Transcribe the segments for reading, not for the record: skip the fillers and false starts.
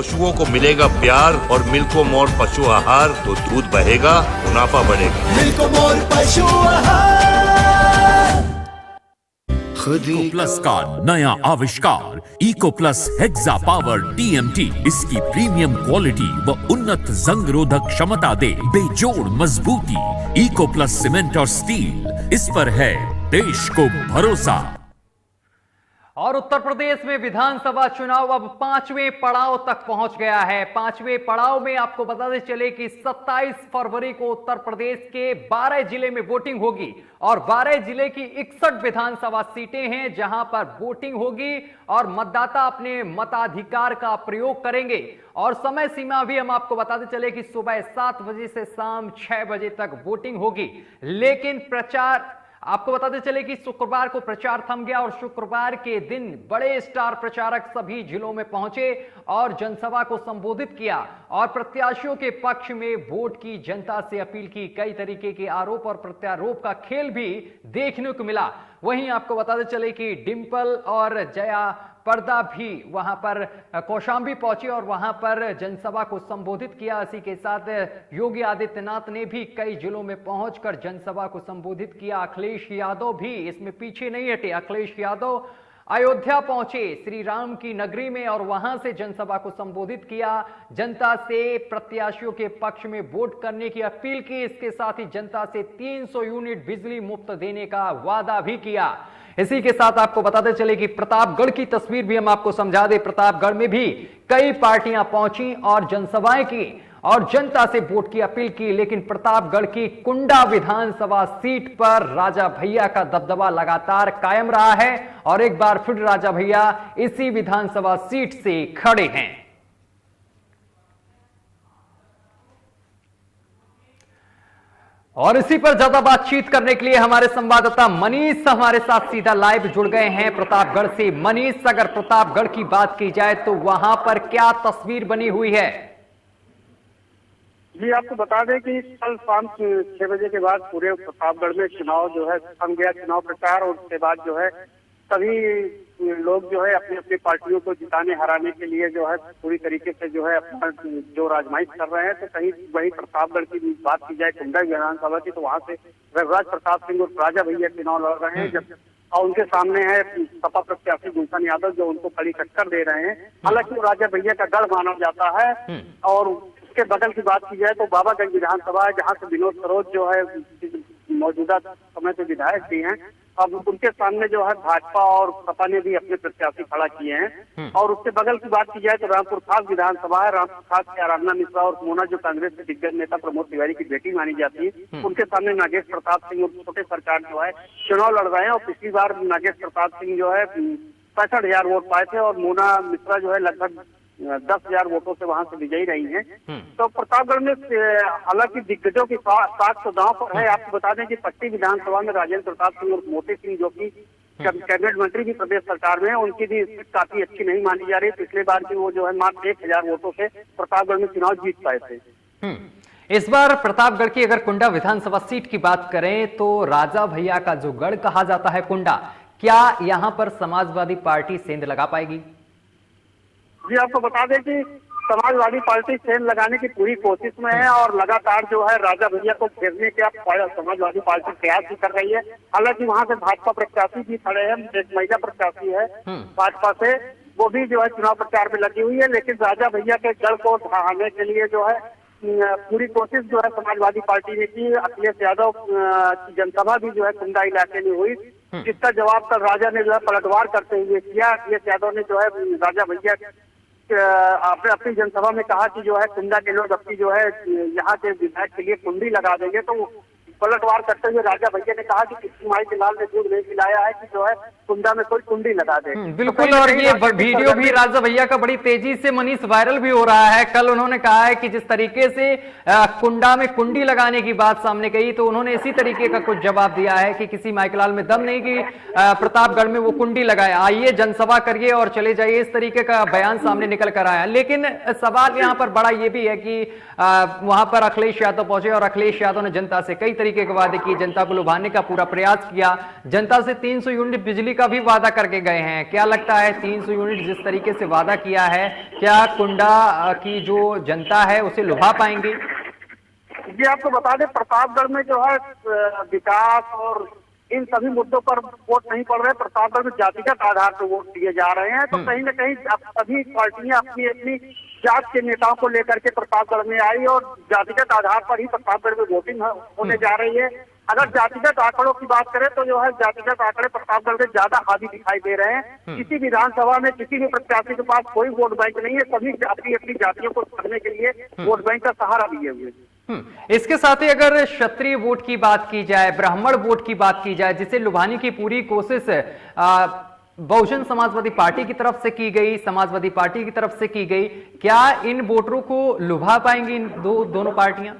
पशुओं को मिलेगा प्यार और मिल्को मोर पशु आहार तो दूध बहेगा, मुनाफा बढ़ेगा। मिल्को मोर पशु आहार। इको प्लस का नया आविष्कार eco plus hexa power TMT इसकी प्रीमियम क्वालिटी व उन्नत जंग रोधक क्षमता दे बेजोड़ मजबूती। इको प्लस सीमेंट और स्टील, इस पर है देश को भरोसा। और उत्तर प्रदेश में विधानसभा चुनाव अब 5वें पड़ाव तक पहुंच गया है। 5वें पड़ाव में आपको बताते चले कि 27 फरवरी को उत्तर प्रदेश के 12 जिले में वोटिंग होगी और 12 जिले की 61 विधानसभा सीटें हैं जहां पर वोटिंग होगी और मतदाता अपने मताधिकार का प्रयोग करेंगे। और समय सीमा भी हम आपको बताते चले कि सुबह 7 बजे से शाम 6 बजे तक वोटिंग होगी। लेकिन प्रचार आपको बताते चले कि शुक्रवार को प्रचार थम गया और शुक्रवार के दिन बड़े स्टार प्रचारक सभी जिलों में पहुंचे और जनसभा को संबोधित किया और प्रत्याशियों के पक्ष में वोट की जनता से अपील की। कई तरीके के आरोप और प्रत्यारोप का खेल भी देखने को मिला। वहीं आपको बताते चले कि डिंपल और जया पर्दा भी वहां पर कौशाम्बी पहुंचे और वहां पर जनसभा को संबोधित किया। इसी के साथ योगी आदित्यनाथ ने भी कई जिलों में पहुंचकर जनसभा को संबोधित किया। अखिलेश यादव भी इसमें पीछे नहीं हटे। अखिलेश यादव अयोध्या पहुंचे श्री राम की नगरी में और वहां से जनसभा को संबोधित किया। जनता से प्रत्याशियों के पक्ष में वोट करने की अपील की। इसके साथ ही जनता से 300 यूनिट बिजली मुफ्त देने का वादा भी किया। इसी के साथ आपको बताते चले कि प्रतापगढ़ की तस्वीर भी हम आपको समझा दें। प्रतापगढ़ में भी कई पार्टियां पहुंची और जनसभाएं की और जनता से वोट की अपील की। लेकिन प्रतापगढ़ की कुंडा विधानसभा सीट पर राजा भैया का दबदबा लगातार कायम रहा है और एक बार फिर राजा भैया इसी विधानसभा सीट से खड़े हैं। और इसी पर ज्यादा बातचीत करने के लिए हमारे संवाददाता मनीष हमारे साथ सीधा लाइव जुड़ गए हैं प्रतापगढ़ से। मनीष, अगर प्रतापगढ़ की बात की जाए तो वहां पर क्या तस्वीर बनी हुई है? जी, आपको बता दें कि कल शाम 6 बजे के बाद पूरे प्रतापगढ़ में चुनाव जो है थम गया, चुनाव प्रचार। और उसके बाद जो है सभी लोग जो है अपनी अपनी पार्टियों को जिताने हराने के लिए जो है पूरी तरीके से जो है अपना जो आजमाइश कर रहे हैं। तो कहीं वही प्रतापगढ़ की बात की जाए कुंडा विधानसभा की, तो वहां से रघुराज प्रताप सिंह और राजा भैया चुनाव लड़ रहे हैं। जब और उनके सामने है सपा प्रत्याशी गुलशन यादव जो उनको कड़ी टक्कर दे रहे हैं। हालांकि राजा भैया का गढ़ माना जाता है। और उसके बगल की बात की जाए तो बाबागंज विधानसभा है जहाँ से विनोद सरोज जो है मौजूदा समय से विधायक भी हैं। अब उनके सामने जो है भाजपा और सपा ने भी अपने प्रत्याशी खड़ा किए हैं। और उसके बगल की बात की जाए तो रामपुर खास विधानसभा है। रामपुर खास के आराधना मिश्रा और मोना जो कांग्रेस के दिग्गज नेता प्रमोद तिवारी की बेटी मानी जाती है, उनके सामने नागेश प्रताप सिंह और छोटे सरकार जो है चुनाव लड़ रहे हैं। और पिछली बार नागेश प्रताप सिंह जो है 65,000 वोट पाए थे और मोना मिश्रा जो है लगभग 10,000 वोटों से वहां से विजयी रही हैं। तो प्रतापगढ़ में हालांकि दिग्गजों की साख तो दांव पर है। आपको बता दें कि पट्टी विधानसभा में राजेंद्र प्रताप सिंह और मोती सिंह जो कि कैबिनेट मंत्री भी प्रदेश सरकार में है, उनकी भी स्थिति काफी अच्छी नहीं मानी जा रही। पिछले बार भी वो जो है मात्र 1,000 वोटों से प्रतापगढ़ में चुनाव जीत पाए थे। इस बार प्रतापगढ़ की अगर कुंडा विधानसभा सीट की बात करें तो राजा भैया का जो गढ़ कहा जाता है कुंडा, क्या यहाँ पर समाजवादी पार्टी सेंध लगा पाएगी? जी, आपको बता दें कि समाजवादी पार्टी सेंध लगाने की पूरी कोशिश में है और लगातार जो है राजा भैया को घेरने के समाजवादी पार्टी प्रयास भी कर रही है। हालांकि वहां से भाजपा प्रत्याशी भी खड़े हैं, एक महिला प्रत्याशी है भाजपा से, वो भी जो है चुनाव प्रचार में लगी हुई है। लेकिन राजा भैया के गढ़ को ढहाने के लिए जो है पूरी कोशिश जो है समाजवादी पार्टी ने की। अखिलेश यादव की जनसभा भी जो है कुंडा इलाके में हुई, जिसका जवाब कल राजा ने जो है पलटवार करते हुए किया। अखिलेश यादव ने जो है राजा भैया आपने अपनी जनसभा में कहा कि जो है कुंडा के लोग अपनी जो है यहाँ के विधायक के लिए कुंडी लगा देंगे। तो पलटवार करते हुए राजा भैया ने कहा कि किसी माई के लाल ने दूध नहीं पिलाया है कि जो है कुंडा में कोई कुंडी लगा दे। बिल्कुल। और ये वीडियो भी राजा भैया का बड़ी तेजी से मनीष वायरल भी हो रहा है। कल उन्होंने कहा है कि जिस तरीके से कुंडा में कुंडी लगाने की बात सामने कही तो उन्होंने इसी तरीके का कुछ जवाब दिया है कि किसी माइकलाल में दम नहीं कि प्रतापगढ़ में वो कुंडी लगाए, आइए जनसभा करिए और चले जाइए, इस तरीके का बयान सामने निकल कर आया। लेकिन सवाल यहाँ पर बड़ा ये भी है कि वहां पर अखिलेश यादव पहुंचे और अखिलेश यादव ने जनता से कई तरीके तरीके के वादे किए, जनता को लुभाने का पूरा प्रयास किया, जनता से 300 यूनिट बिजली का भी वादा करके गए हैं। क्या लगता है 300 यूनिट जिस तरीके से वादा किया है, क्या कुंडा की जो जनता है उसे लुभा पाएंगे? जी आपको बता दें, प्रतापगढ़ में जो है विकास और इन सभी मुद्दों पर वोट नहीं पड़ रहे। प्रतापगढ़ में जातिगत आधार पर वोट दिए जा रहे हैं। तो कहीं न कहीं सभी पार्टियां अपनी अपनी जात के नेताओं को लेकर के प्रतापगढ़ में आई और जातिगत आधार पर ही प्रतापगढ़ में वोटिंग होने जा रही है। अगर जातिगत आंकड़ों की बात करें तो जो है जातिगत आंकड़े प्रतापगढ़ में ज्यादा हावी दिखाई दे रहे हैं। किसी विधानसभा में किसी भी प्रत्याशी के पास कोई वोट बैंक नहीं है, सभी जाति अपनी जातियों को करने के लिए वोट बैंक का सहारा लिए हुए हैं। इसके साथ ही अगर क्षत्रिय वोट की बात की जाए, ब्राह्मण वोट की बात की जाए, जिसे लुभाने की पूरी कोशिश बहुजन समाजवादी पार्टी की तरफ से की गई, समाजवादी पार्टी की तरफ से की गई, क्या इन वोटरों को लुभा पाएंगी इन दोनों पार्टियां?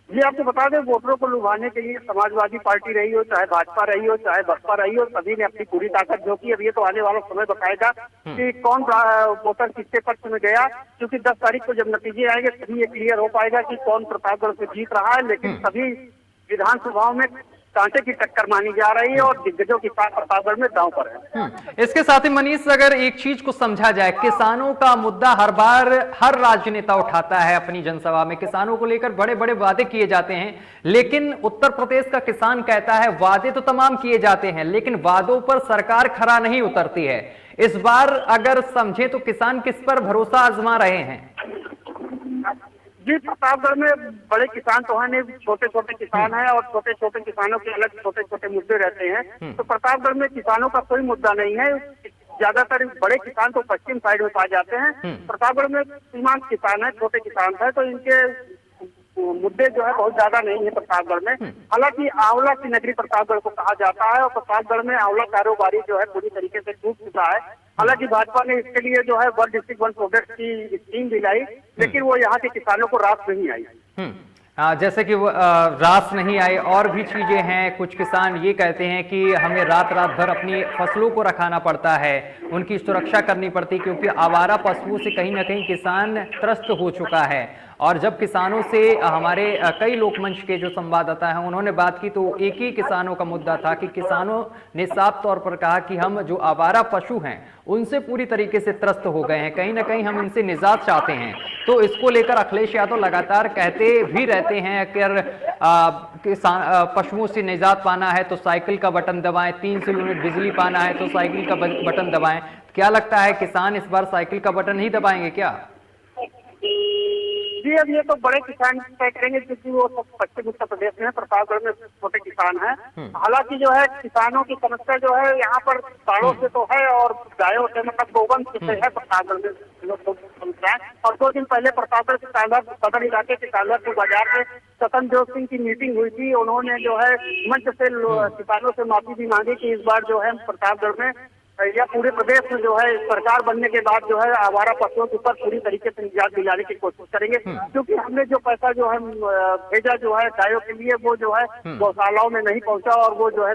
जी आपको बता दें, वोटरों को लुभाने के लिए समाजवादी पार्टी रही हो, चाहे भाजपा रही हो, चाहे बसपा रही हो, सभी ने अपनी पूरी ताकत झोंकी। अब ये तो आने वाला समय बताएगा कि कौन वोटर किसके पक्ष में गया, क्योंकि 10 तारीख को जब नतीजे आएंगे तभी ये क्लियर हो पाएगा कि कौन प्रतापगढ़ से जीत रहा है। लेकिन सभी विधानसभाओं में कांटे की टक्कर मानी जा रही है और दिग्गजों की साथ प्रतापगढ़ में दांव पर है। इसके साथ ही मनीष, अगर एक चीज को समझा जाए, किसानों का मुद्दा हर बार हर राजनेता उठाता है अपनी जनसभा में, किसानों को लेकर बड़े बड़े वादे किए जाते हैं, लेकिन उत्तर प्रदेश का किसान कहता है वादे तो तमाम किए जाते हैं लेकिन वादों पर सरकार खरा नहीं उतरती है। इस बार अगर समझे तो किसान किस पर भरोसा आजमा रहे हैं? जी प्रतापगढ़ में बड़े किसान तो है नहीं, छोटे छोटे किसान हैं और छोटे छोटे किसानों के अलग छोटे छोटे मुद्दे रहते हैं। तो प्रतापगढ़ में किसानों का कोई मुद्दा नहीं है। ज्यादातर बड़े किसान तो पश्चिम साइड में पाए जाते हैं। प्रतापगढ़ में सीमांत किसान है, छोटे किसान है, तो इनके मुद्दे जो है बहुत ज्यादा नहीं है प्रतापगढ़ में। हालांकि आंवला की नगरी प्रतापगढ़ को कहा जाता है और प्रतापगढ़ में आंवला कारोबारी जो है पूरी तरीके से टूट चुका है। हालांकि भाजपा ने इसके लिए जो है 1 डिस्ट्रिक्ट 1 प्रोडक्ट की स्कीम दिलाई, लेकिन वो यहाँ के किसानों को रास नहीं आई। जैसे कि रास नहीं आई, और भी चीजें हैं। कुछ किसान ये कहते हैं कि हमें रात रात भर अपनी फसलों को रखाना पड़ता है, उनकी सुरक्षा करनी पड़ती है, क्योंकि आवारा पशुओं से कहीं ना कहीं किसान त्रस्त हो चुका है। और जब किसानों से हमारे कई लोकमंच के जो संवाददाता हैं उन्होंने बात की तो एक ही किसानों का मुद्दा था कि किसानों ने साफ तौर पर कहा कि हम जो आवारा पशु हैं उनसे पूरी तरीके से त्रस्त हो गए हैं, कहीं ना कहीं हम इनसे निजात चाहते हैं। तो इसको लेकर अखिलेश यादव लगातार कहते भी रहते हैं कि किसान पशुओं से निजात पाना है तो साइकिल का बटन दबाएं, 300 यूनिट बिजली पाना है तो साइकिल का बटन दबाएं। क्या लगता है किसान इस बार साइकिल का बटन ही दबाएंगे क्या? जी अब ये तो बड़े किसान तय करेंगे, क्योंकि वो सब पश्चिम उत्तर प्रदेश में, प्रतापगढ़ में छोटे किसान हैं। हालांकि जो है किसानों की समस्या जो है यहाँ पर बाढ़ों से तो है और गायों से मतलब गोवन से है प्रतापगढ़ में समस्या। और 2 दिन पहले प्रतापगढ़ के सदर इलाके के कालवापुर बाजार में स्वतंत्र सिंह की मीटिंग हुई थी। उन्होंने जो है मंच से किसानों से माफी भी मांगी कि इस बार जो है प्रतापगढ़ में या पूरे प्रदेश में जो है सरकार बनने के बाद जो है आवारा पशुओं के ऊपर पूरी तरीके से निजात दिलाने की कोशिश करेंगे। क्योंकि हमने जो पैसा जो है भेजा जो है गायों के लिए वो जो है गौशालाओं में नहीं पहुंचा और वो जो है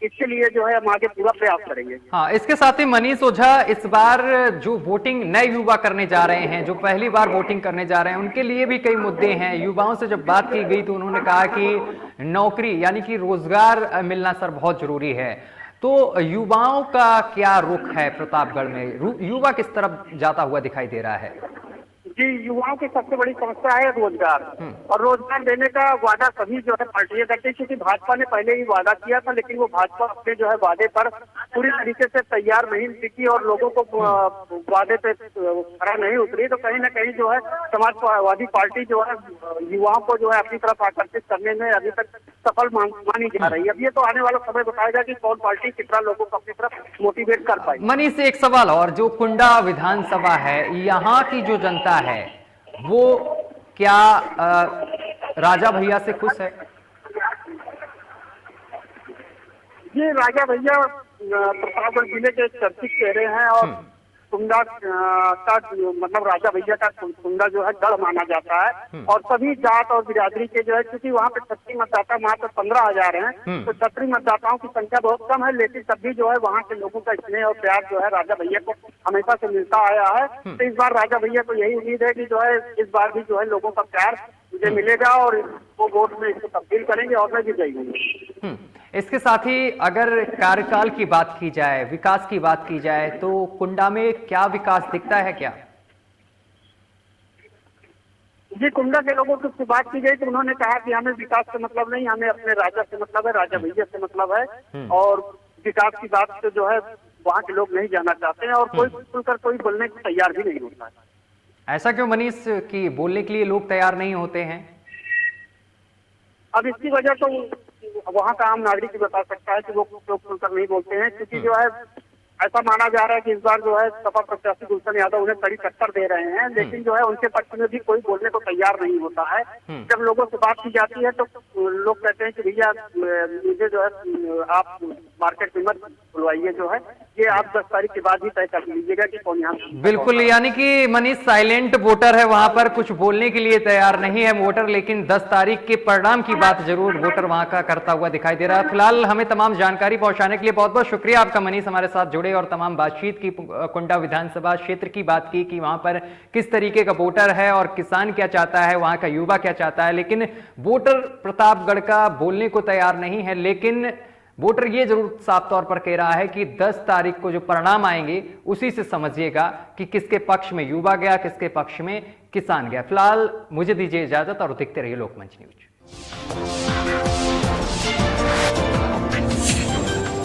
इसके लिए जो है हम आगे पूरा प्रयास करेंगे। हाँ, इसके साथ ही मनीष ओझा, इस बार जो वोटिंग नए युवा करने जा रहे हैं, जो पहली बार वोटिंग करने जा रहे हैं, उनके लिए भी कई मुद्दे हैं। युवाओं से जब बात की गई तो उन्होंने कहा कि नौकरी यानी कि रोजगार मिलना सर बहुत जरूरी है। तो युवाओं का क्या रुख है प्रतापगढ़ में? युवा किस तरफ जाता हुआ दिखाई दे रहा है? जी युवाओं की सबसे बड़ी समस्या है रोजगार, और रोजगार देने का वादा सभी जो है पार्टियां करती है। क्योंकि भाजपा ने पहले ही वादा किया था, लेकिन वो भाजपा अपने जो है वादे पर पूरी तरीके से तैयार नहीं दिखी और लोगों को वादे पे खरा नहीं उतरी। तो कहीं ना कहीं जो है समाजवादी पार्टी जो है युवाओं को जो है अपनी तरफ आकर्षित करने में अभी तक सफल मानी जा रही है। अब ये तो आने वाला समय बताएगा कि कौन पार्टी कितना लोगों को अपनी तरफ मोटिवेट कर पाई। मनीष, एक सवाल और, जो कुंडा विधानसभा है, यहाँ की जो जनता है वो क्या राजा भैया से खुश है? ये राजा भैया प्रतापगढ़ जिले के चर्चित चेहरे हैं और कुंडा का मतलब राजा भैया का कुंडा जो है गढ़ माना जाता है। और सभी जात और बिरादरी के जो है, क्योंकि वहाँ पे क्षत्रिय मतदाता मात्र 15,000 हैं, तो क्षत्रिय मतदाताओं की संख्या बहुत कम है, लेकिन तब भी जो है वहाँ के लोगों का स्नेह और प्यार जो है राजा भैया को हमेशा से मिलता आया है। तो इस बार राजा भैया को यही उम्मीद है कि जो है इस बार भी जो है लोगों का प्यार मुझे मिलेगा और वो वोट में इसको तब्दील करेंगे और मैं विजयी हूँ। इसके साथ ही अगर कार्यकाल की बात की जाए, विकास की बात की जाए, तो कुंडा में क्या विकास दिखता है क्या? जी, कुंडा के लोगों से बात की गई तो उन्होंने कहा कि हमें विकास से मतलब नहीं, हमें अपने राजा से मतलब है, राजा भैया से मतलब है, और विकास की बात से जो है वहाँ के लोग नहीं जाना चाहते हैं और कोई खुलकर कोई बोलने को तैयार भी नहीं होता है। ऐसा क्यों मनीष कि बोलने के लिए लोग तैयार नहीं होते हैं? अब इसकी वजह तो वहाँ का आम नागरिक ही बता सकता है कि वो लोग खुलकर नहीं बोलते हैं, क्योंकि जो है ऐसा माना जा रहा है कि इस बार जो है सपा प्रत्याशी गुलशन यादव उन्हें कड़ी टक्कर दे रहे हैं, लेकिन जो है उनके पक्ष में भी कोई बोलने को तैयार नहीं होता है। जब लोगों से बात की जाती है तो लोग कहते हैं कि भैया मुझे जो है आप मार्केट में मत बुलवाइए, जो है ये आप 10 तारीख के बाद ही तय कर लीजिएगा कि कौन यहाँ। बिल्कुल, यानी कि मनीष साइलेंट वोटर है, वहां पर कुछ बोलने के लिए तैयार नहीं है वोटर, लेकिन 10 तारीख के परिणाम की बात जरूर वोटर वहां का करता हुआ दिखाई दे रहा है। फिलहाल हमें तमाम जानकारी पहुंचाने के लिए बहुत बहुत शुक्रिया आपका मनीष, हमारे साथ जुड़े और तमाम बातचीत की, कुंडा विधानसभा क्षेत्र की बात की कि वहां पर किस तरीके का वोटर है और किसान क्या चाहता है, वहां का युवा क्या चाहता है। लेकिन वोटर प्रतापगढ़ का बोलने को तैयार नहीं है, लेकिन वोटर ये जरूर साफ तौर पर कह रहा है कि 10 तारीख को जो परिणाम आएंगे उसी से समझिएगा कि किसके पक्ष में युवा गया, किसके पक्ष में किसान गया। फिलहाल मुझे दीजिए इजाजत और देखते रहिए लोकमंच न्यूज।